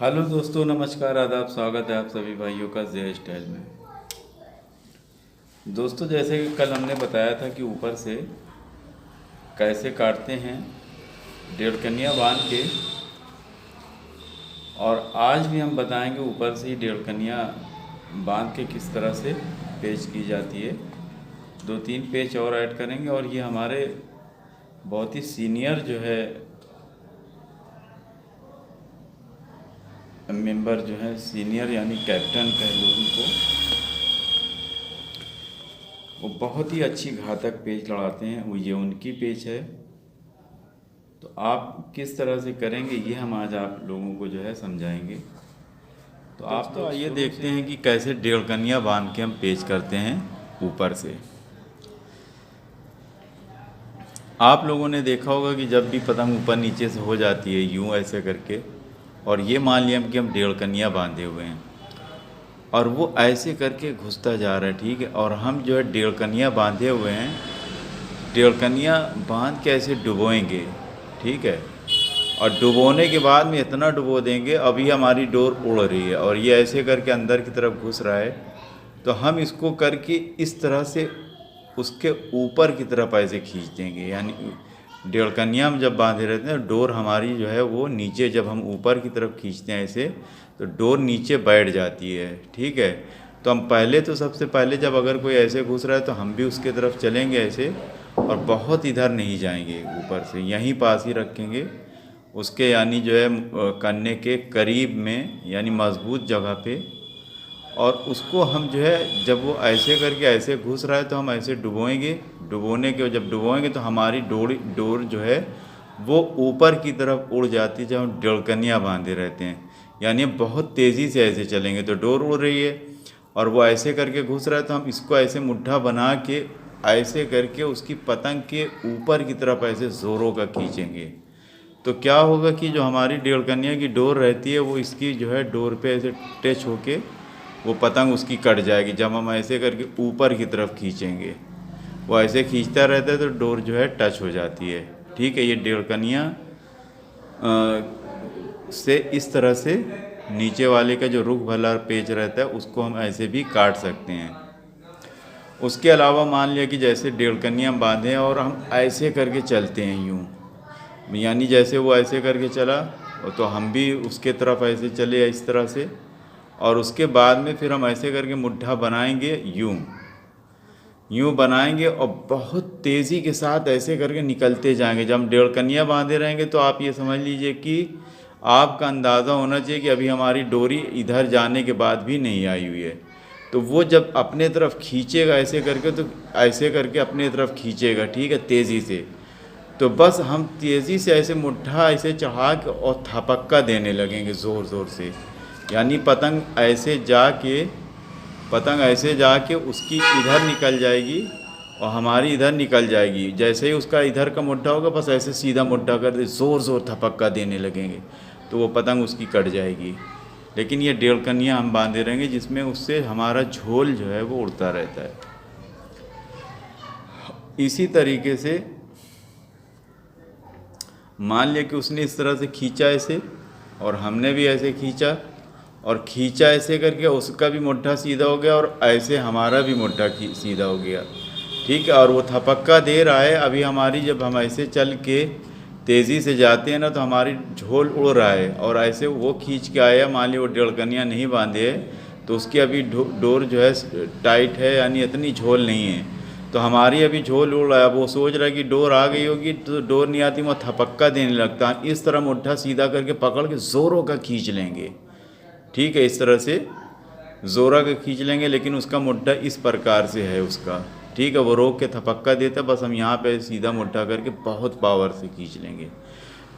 Hello दोस्तों, नमस्कार, आदाब, स्वागत है आप सभी भाइयों का जे स्टाइल में। दोस्तों, जैसे कि कल हमने बताया था कि ऊपर से कैसे काटते हैं डेढ़कनिया बांध के, और आज भी हम बताएंगे ऊपर से ही डेढ़कनिया बांध के किस तरह से पेच की जाती है। 2-3 पेच और ऐड करेंगे, और ये हमारे बहुत ही सीनियर जो है मेंबर जो है, सीनियर यानी कैप्टन कह लो उनको, वो बहुत ही अच्छी घातक पेच लड़ाते हैं। वो ये उनकी पेच है। तो आप किस तरह से करेंगे ये हम आज आप लोगों को जो है समझाएंगे। तो आप तो आइए देखते हैं कि कैसे डेढ़कनिया बांध के हम पेच करते हैं ऊपर से। आप लोगों ने देखा होगा कि जब भी पतंग ऊपर नीचे से हो जाती है यूँ ऐसे करके, और ये मान लिया कि हम डेढ़कनिया बांधे हुए हैं और वो ऐसे करके घुसता जा रहा है, ठीक है, और हम जो है डेढ़कनिया बांधे हुए हैं, डेढ़कनिया बांध के ऐसे डुबोएंगे, ठीक है, और डुबोने के बाद में इतना डुबो देंगे, अभी हमारी डोर उड़ रही है और ये ऐसे करके अंदर की तरफ घुस रहा है, तो हम इसको करके इस तरह से उसके ऊपर की तरफ ऐसे खींच देंगे। यानी डेढ़कनिया हम जब बांधे रहते हैं, डोर हमारी जो है वो नीचे, जब हम ऊपर की तरफ खींचते हैं ऐसे, तो डोर नीचे बैठ जाती है, ठीक है। तो हम पहले तो सबसे पहले जब अगर कोई ऐसे घुस रहा है तो हम भी उसके तरफ चलेंगे ऐसे, और बहुत इधर नहीं जाएंगे, ऊपर से यहीं पास ही रखेंगे उसके, यानी जो है कन्ने के करीब में, यानी मजबूत जगह पे। और उसको हम जो है जब वो ऐसे करके ऐसे घुस रहा है तो हम ऐसे डुबोएंगे। डुबोने के जब डुबोएंगे तो हमारी डोर जो है वो ऊपर की तरफ उड़ जाती है जब हम डेढ़कनिया बांधे रहते हैं। यानी बहुत तेज़ी से ऐसे चलेंगे तो डोर उड़ रही है, और वो ऐसे करके घुस रहा है तो हम इसको ऐसे मुट्ठा बना के ऐसे करके उसकी पतंग के ऊपर की तरफ ऐसे ज़ोरों का खींचेंगे। तो क्या होगा कि जो हमारी डेढ़कनिया की डोर रहती है वो इसकी जो है डोर पे ऐसे टच होके वो पतंग उसकी कट जाएगी। जब हम ऐसे करके ऊपर की तरफ खींचेंगे, वो ऐसे खींचता रहता है तो डोर जो है टच हो जाती है, ठीक है। ये डेढ़कनिया से इस तरह से नीचे वाले का जो रुख भला पेच रहता है उसको हम ऐसे भी काट सकते हैं। उसके अलावा मान लिया कि जैसे डेढ़कनिया बांधे और हम ऐसे करके चलते हैं यूँ, यानी जैसे वो ऐसे करके चला तो हम भी उसके तरफ ऐसे चले इस तरह से, और उसके बाद में फिर हम ऐसे करके मुट्ठा बनाएंगे, यूँ बनाएंगे और बहुत तेज़ी के साथ ऐसे करके निकलते जाएंगे। जब हम डेढ़कनिया बांधे रहेंगे तो आप ये समझ लीजिए कि आपका अंदाज़ा होना चाहिए कि अभी हमारी डोरी इधर जाने के बाद भी नहीं आई हुई है। तो वो जब अपने तरफ खींचेगा ऐसे करके, तो ऐसे करके अपने तरफ खींचेगा, ठीक है, तेज़ी से। तो बस हम तेज़ी से ऐसे मुट्ठा ऐसे चढ़ा के और थपक्का देने लगेंगे ज़ोर ज़ोर से। यानी पतंग ऐसे जाके उसकी इधर निकल जाएगी और हमारी इधर निकल जाएगी। जैसे ही उसका इधर का मुट्ठा होगा, बस ऐसे सीधा मुट्ठा कर दे, ज़ोर ज़ोर थपक्का देने लगेंगे तो वो पतंग उसकी कट जाएगी। लेकिन ये डेढ़कनिया हम बांधे रहेंगे जिसमें उससे हमारा झोल जो है वो उड़ता रहता है। इसी तरीके से मान लिया कि उसने इस तरह से खींचा ऐसे, और हमने भी ऐसे खींचा, और खींचा ऐसे करके उसका भी मुट्ठा सीधा हो गया और ऐसे हमारा भी मुट्ठा सीधा हो गया, ठीक है। और वो थपक्का दे रहा है। अभी हमारी जब हम ऐसे चल के तेज़ी से जाते हैं ना, तो हमारी झोल उड़ रहा है, और ऐसे वो खींच के आया, मान लीजिए वो डेढ़कनिया नहीं बांधे है तो उसकी अभी डोर जो है टाइट है, यानी इतनी झोल नहीं है, तो हमारी अभी झोल उड़ रहा है। अब वो सोच रहा है कि डोर आ गई होगी, तो डोर नहीं आती, वो थपक्का देने लगता है। इस तरह मुट्ठा सीधा करके पकड़ के ज़ोरों का खींच लेंगे, ठीक है, इस तरह से ज़ोरा का खींच लेंगे। लेकिन उसका मुट्ठा इस प्रकार से है उसका, ठीक है, वो रोक के थपक्का देता है, बस हम यहाँ पे सीधा मुट्ठा करके बहुत पावर से खींच लेंगे।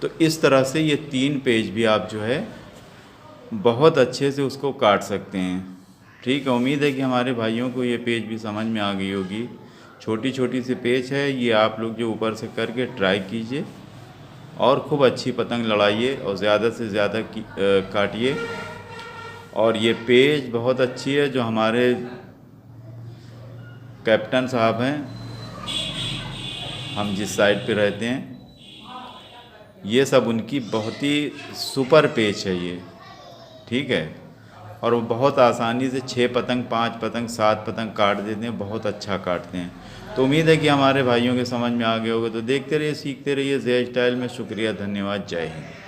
तो इस तरह से ये 3 पेज भी आप जो है बहुत अच्छे से उसको काट सकते हैं, ठीक है। उम्मीद है कि हमारे भाइयों को ये पेज भी समझ में आ गई होगी। छोटी छोटी सी पेज है ये, आप लोग जो ऊपर से करके ट्राई कीजिए और खूब अच्छी पतंग लड़ाइए और ज़्यादा से ज़्यादा काटिए। और ये पेज बहुत अच्छी है जो हमारे कैप्टन साहब हैं, हम जिस साइड पे रहते हैं, ये सब उनकी बहुत ही सुपर पेज है ये, ठीक है। और वो बहुत आसानी से 6 पतंग, 5 पतंग, 7 पतंग काट देते हैं, बहुत अच्छा काटते हैं। तो उम्मीद है कि हमारे भाइयों के समझ में आ गए होगा। तो देखते रहिए, सीखते रहिए ज़ेड स्टाइल में। शुक्रिया, धन्यवाद, जय हिंद।